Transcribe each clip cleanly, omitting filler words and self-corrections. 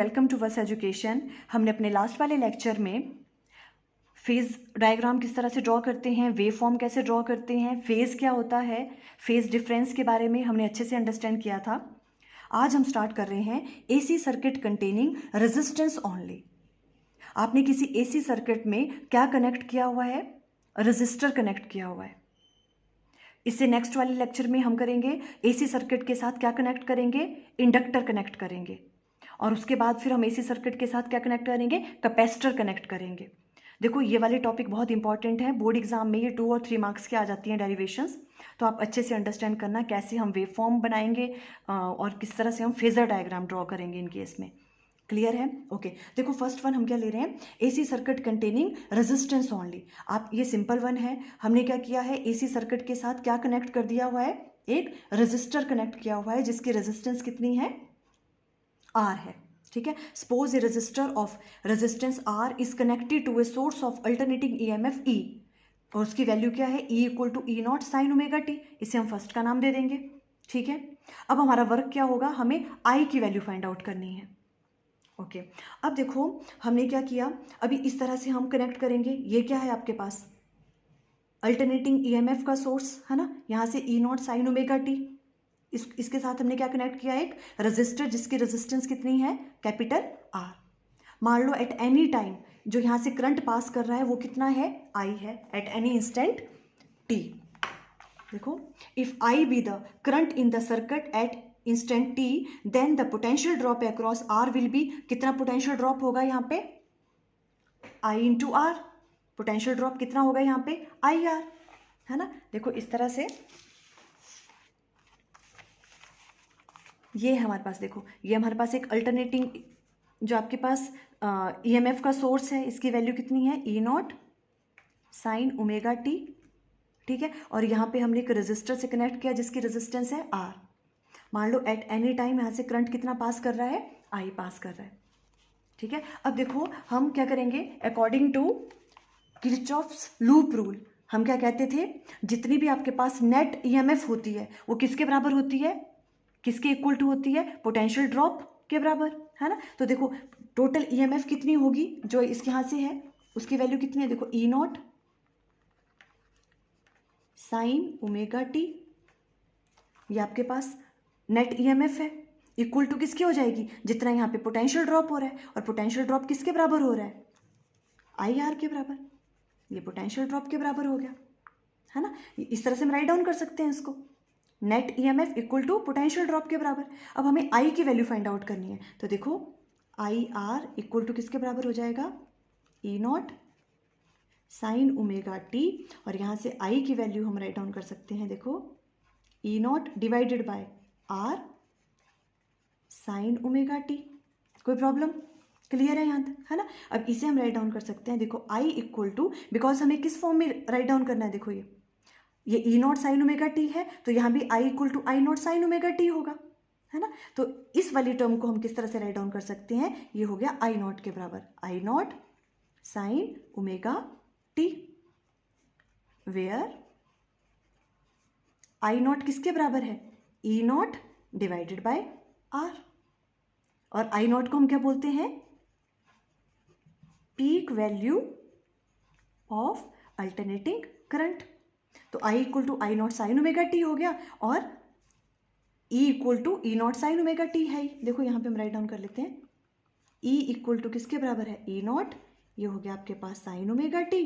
Welcome to verse education. हमने अपने last वाले लेक्चर में फेज़ डायग्राम किस तरह से ड्रॉ करते हैं, वेव फॉर्म कैसे ड्रॉ करते हैं, फेज़ क्या होता है, फेज़ डिफरेंस के बारे में हमने अच्छे से अंडरस्टैंड किया था। आज हम स्टार्ट कर रहे हैं AC circuit containing resistance only. आपने किसी एसी सर्किट में क्या कनेक्ट किया हुआ है? रजिस्टर कनेक्ट किया हुआ है। इससे नेक्स्ट वाले लेक्चर में हम करेंगे एसी सर्किट के साथ क्या कनेक्ट करेंगे? इंडक्टर कनेक्ट करेंगे। और उसके बाद फिर हम एसी सर्किट के साथ क्या कनेक्ट करेंगे? कैपेसिटर कनेक्ट करेंगे। देखो ये वाले टॉपिक बहुत इंपॉर्टेंट है, बोर्ड एग्जाम में ये 2 और 3 मार्क्स की आ जाती हैं डेरिवेशंस। तो आप अच्छे से अंडरस्टैंड करना कैसे हम वेव फॉर्म बनाएंगे और किस तरह से हम फेजर डायग्राम ड्रॉ करेंगे इन केस में। क्लियर है? ओके देखो फर्स्ट वन हम क्या ले रहे हैं? AC circuit containing resistance only. आप ये सिंपल वन है। हमने क्या किया है? एसी सर्किट के साथ क्या कनेक्ट कर दिया हुआ है? एक रेजिस्टर कनेक्ट किया हुआ है जिसकी रेजिस्टेंस कितनी है? आर है। ठीक है। Suppose a resistor of resistance R is connected to a source of alternating EMF E और उसकी वैल्यू क्या है? E equal to E naught sine omega T. इसे हम फर्स्ट का नाम दे देंगे। ठीक है। अब हमारा वर्क क्या होगा? हमें आई की वैल्यू फाइंड आउट करनी है। ओके अब देखो हमने क्या किया, अभी इस तरह से हम कनेक्ट करेंगे। ये क्या है आपके पास? अल्टरनेटिंग ईएमएफ का सोर्स है ना, यहाँ से ई नॉट साइन ओमेगा टी। इसके साथ हमने क्या कनेक्ट किया? एक रजिस्टर जिसकी रेजिस्टेंस कितनी है? Capital R. मान लो एट एनी टाइम जो यहाँ से करंट पास कर रहा है वो कितना है? आई है एट एनी इंस्टेंट टी। देखो if I be the current in the circuit at instant t then the potential drop across R will be, कितना पोटेंशियल ड्रॉप होगा यहाँ पे? I into R. Potential drop कितना होगा यहाँ पे? आई आर, है ना। देखो इस तरह से ये हमारे पास, देखो ये हमारे पास एक अल्टरनेटिंग जो आपके पास ईएमएफ का सोर्स है, इसकी वैल्यू कितनी है? E naught sine omega T. ठीक है। और यहाँ पे हमने एक रेजिस्टर से कनेक्ट किया जिसकी रेजिस्टेंस है आर। मान लो एट एनी टाइम यहाँ से करंट कितना पास कर रहा है? आई पास कर रहा है। ठीक है। अब देखो हम क्या करेंगे? According to Kirchhoff's loop rule हम क्या कहते थे? जितनी भी आपके पास नेट ईएमएफ होती है वो किसके बराबर होती है? किसके इक्वल टू होती है? पोटेंशियल ड्रॉप के बराबर, है ना। तो देखो टोटल ईएमएफ कितनी होगी जो इसके यहाँ से है, उसकी वैल्यू कितनी है? देखो E naught sine omega T, ये आपके पास नेट ईएमएफ है, इक्वल टू किसकी हो जाएगी? जितना यहाँ पे पोटेंशियल ड्रॉप हो रहा है। और पोटेंशियल ड्रॉप किसके बराबर हो रहा है? आई आर के बराबर। ये पोटेंशियल ड्रॉप के बराबर हो गया, है ना। इस तरह से हम राइट डाउन कर सकते हैं इसको, net EMF equal to potential drop के बराबर। अब हमें आई की वैल्यू फाइंड आउट करनी है। तो देखो आई आर इक्वल टू किसके बराबर हो जाएगा? ई नॉट साइन ओमेगा टी। और यहाँ से आई की वैल्यू हम राइट डाउन कर सकते हैं। देखो E naught divided by R sine omega T. कोई प्रॉब्लम? क्लियर है यहाँ तक, है ना। अब इसे हम राइट डाउन कर सकते हैं। देखो आई इक्वल टू, बिकॉज हमें किस फॉर्म में राइट डाउन करना है? देखो ये E naught sine omega T है तो यहाँ भी I equal to I naught sine omega T होगा, है ना। तो इस वाली टर्म को हम किस तरह से राइट डाउन कर सकते हैं? ये हो गया आई नॉट के बराबर, I naught sine omega T, where I naught किसके बराबर है? E naught divided by R. और आई नॉट को हम क्या बोलते हैं? Peak value of alternating current. तो I equal to I naught sine omega T हो गया और E equal to E naught sine omega T है। देखो यहाँ पे हम राइट डाउन कर लेते हैं। E इक्वल टू किसके बराबर है? ई नॉट, ये हो गया आपके पास साइन ओमेगा टी,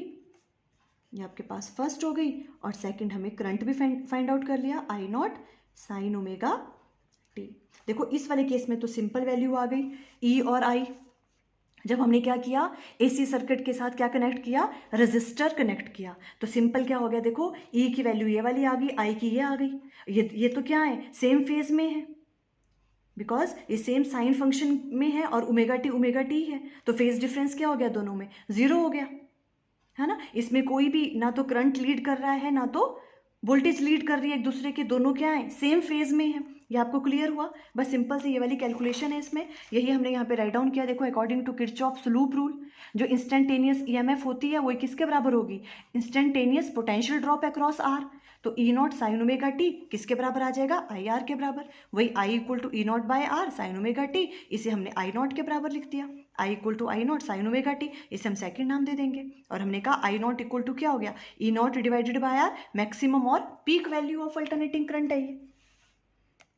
ये आपके पास फर्स्ट हो गई। और सेकंड हमें करंट भी फाइंड आउट कर लिया, आई नॉट साइन ओमेगा टी। देखो इस वाले केस में तो सिंपल वैल्यू आ गई E और I। जब हमने क्या किया? एसी सर्किट के साथ क्या कनेक्ट किया? रेजिस्टर कनेक्ट किया। तो सिंपल क्या हो गया? देखो ई की वैल्यू ये वाली आ गई, आई की ये आ गई। ये तो क्या है? सेम फेज में है, बिकॉज ये सेम साइन फंक्शन में है और ओमेगा टी है। तो फेज डिफरेंस क्या हो गया? दोनों में 0 हो गया, है ना। इसमें कोई भी ना तो करंट लीड कर रहा है ना तो वोल्टेज लीड कर रही है एक दूसरे के, दोनों क्या है? सेम फेज में है। ये आपको क्लियर हुआ? बस सिंपल से ये वाली कैलकुलेशन है इसमें, यही हमने यहाँ पे राइट डाउन किया। देखो according to Kirchhoff's loop rule जो इंस्टेंटेनियस ईएमएफ होती है वो किसके बराबर होगी? Instantaneous potential drop across R. तो E naught sine omega T किसके बराबर आ जाएगा, आई आर के बराबर। वही I equal to E naught by R sine omega T, इसे हमने आई नॉट के बराबर लिख दिया। I equal to I naught sine omega T, इसे हम सेकंड नाम दे देंगे। और हमने कहा आई नॉट इक्वल टू क्या हो गया, E naught divided by R, maximum और peak value of alternating current है ये।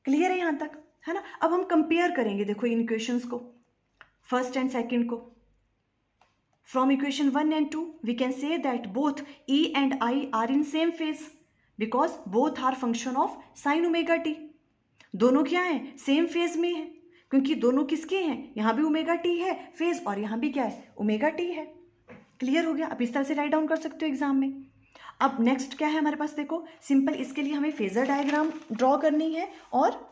क्लियर है यहाँ तक, है ना। अब हम कंपेयर करेंगे, देखो इन इक्वेशंस को, फर्स्ट एंड सेकंड को। From equation 1 and 2, we can say that both E and I are in same phase because both are function of sin omega t. दोनों क्या हैं, सेम फेज में है, क्योंकि दोनों किसके हैं, यहाँ भी ओमेगा टी है फेज और यहाँ भी क्या है, ओमेगा टी है। क्लियर हो गया। अब इस तरह से राइट डाउन कर सकते हो एग्जाम में। अब नेक्स्ट क्या है हमारे पास, देखो सिंपल, इसके लिए हमें फेजर डायग्राम ड्रॉ करनी है और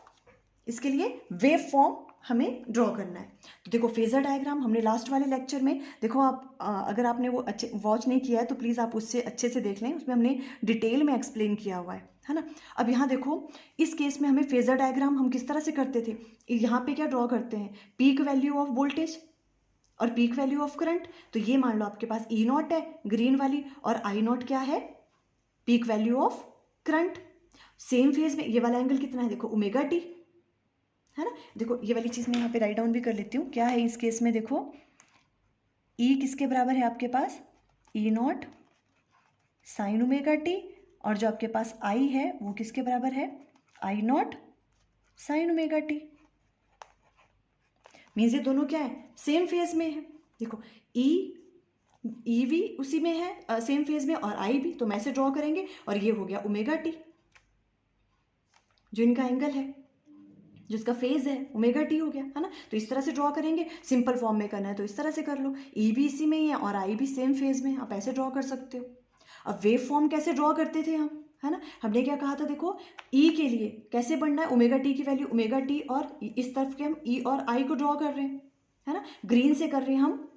इसके लिए वेव फॉर्म हमें ड्रॉ करना है। तो देखो फेजर डायग्राम हमने लास्ट वाले लेक्चर में, देखो आप अगर आपने वो अच्छे वॉच नहीं किया है तो प्लीज़ आप उससे अच्छे से देख लें, उसमें हमने डिटेल में एक्सप्लेन किया हुआ है ना। अब यहाँ देखो इस केस में हमें फेजर डायग्राम हम किस तरह से करते थे, यहाँ पे क्या ड्रॉ करते हैं, पीक वैल्यू ऑफ वोल्टेज और पीक वैल्यू ऑफ करंट। तो ये मान लो आपके पास ई नॉट है ग्रीन वाली और आई नॉट क्या है, peak value of current. Same phase में ये वाला एंगल कितना है, देखो ओमेगा टी, है ना। देखो ये वाली चीज़ मैं यहाँ पे राइट डाउन भी कर लेती हूँ, क्या है इस केस में, देखो ई किसके बराबर है आपके पास, ई नॉट साइन ओमेगा टी, और जो आपके पास आई है वो किसके बराबर है, I naught sine omega T. Means ये दोनों क्या है, सेम फेज में है। देखो ई भी उसी में है सेम फेज में और आई भी, तो मैं से ड्रॉ करेंगे और ये हो गया ओमेगा टी, जो इनका एंगल है, जिसका फेज है ओमेगा टी हो गया, है ना। तो इस तरह से ड्रॉ करेंगे, सिंपल फॉर्म में करना है तो इस तरह से कर लो, ई भी इसी में ही है और आई भी सेम फेज में, आप ऐसे ड्रॉ कर सकते हो। अब वेव फॉर्म कैसे ड्रॉ करते थे हम, है ना, हमने क्या कहा था, देखो ई के लिए कैसे बढ़ना है, ओमेगा टी की वैल्यू ओमेगा टी, और इस तरफ के हम ई और आई को ड्रॉ कर रहे हैं, है ना। ग्रीन से कर रहे हैं हम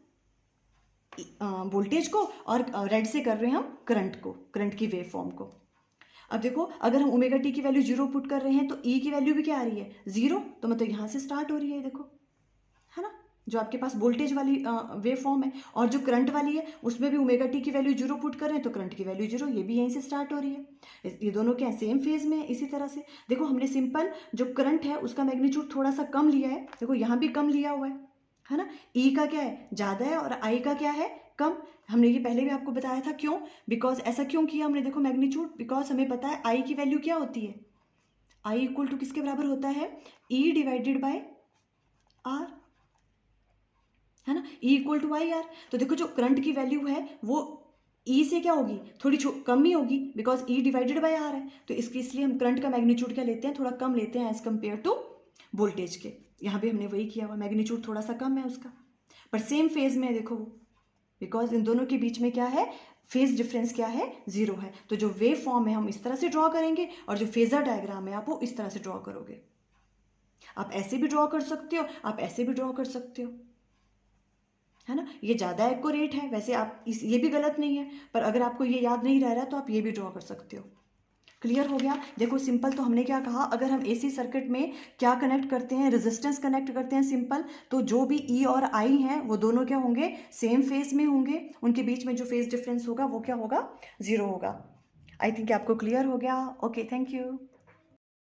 वोल्टेज को और रेड से कर रहे हैं हम करंट को, करंट की वेव फॉर्म को। अब देखो अगर हम ओमेगा टी की वैल्यू 0 पुट कर रहे हैं तो ई की वैल्यू भी क्या आ रही है, 0, तो मतलब यहाँ से स्टार्ट हो रही है, देखो, है ना, जो आपके पास वोल्टेज वाली वेव फॉर्म है। और जो करंट वाली है उसमें भी ओमेगा टी की वैल्यू 0 पुट कर रहे हैं तो करंट की वैल्यू 0, ये भी यहीं से स्टार्ट हो रही है। ये दोनों क्या है, सेम फेज में है। इसी तरह से देखो हमने सिंपल जो करंट है उसका मैग्नीट्यूड थोड़ा सा कम लिया है, देखो यहाँ भी कम लिया हुआ है ना। ई का क्या है, ज़्यादा है और आई का क्या है, कम। हमने ये पहले भी आपको बताया था, क्यों, बिकॉज ऐसा क्यों किया हमने, देखो मैग्नीट्यूड, बिकॉज हमें पता है आई की वैल्यू क्या होती है, आई इक्वल टू किसके बराबर होता है, ई डिवाइडेड बाय आर, है ना, E equal to I R. तो देखो जो करंट की वैल्यू है वो ई से क्या होगी, थोड़ी कम ही होगी, because E divided by R है। तो इसलिए हम करंट का मैग्नीट्यूड क्या लेते हैं, थोड़ा कम लेते हैं एज कंपेयर टू वोल्टेज के। यहाँ भी हमने वही किया हुआ, मैग्नीट्यूड थोड़ा सा कम है उसका, पर सेम फेज में है, देखो, बिकॉज इन दोनों के बीच में क्या है, फेज डिफरेंस क्या है, 0 है। तो जो वेव फॉर्म है हम इस तरह से ड्रॉ करेंगे और जो फेजर डायग्राम है आप वो इस तरह से ड्रॉ करोगे। आप ऐसे भी ड्रॉ कर सकते हो, आप ऐसे भी ड्रॉ कर सकते हो, है ना। ये ज़्यादा एक्यूरेट है वैसे, आप ये भी गलत नहीं है, पर अगर आपको ये याद नहीं रह रहा तो आप ये भी ड्रॉ कर सकते हो। क्लियर हो गया। देखो सिंपल तो हमने क्या कहा, अगर हम एसी सर्किट में क्या कनेक्ट करते हैं, रेजिस्टेंस कनेक्ट करते हैं सिंपल, तो जो भी ई और आई हैं वो दोनों क्या होंगे, सेम फेज में होंगे, उनके बीच में जो फेज डिफरेंस होगा वो क्या होगा, 0 होगा। आई थिंक आपको क्लियर हो गया। Okay, thank you.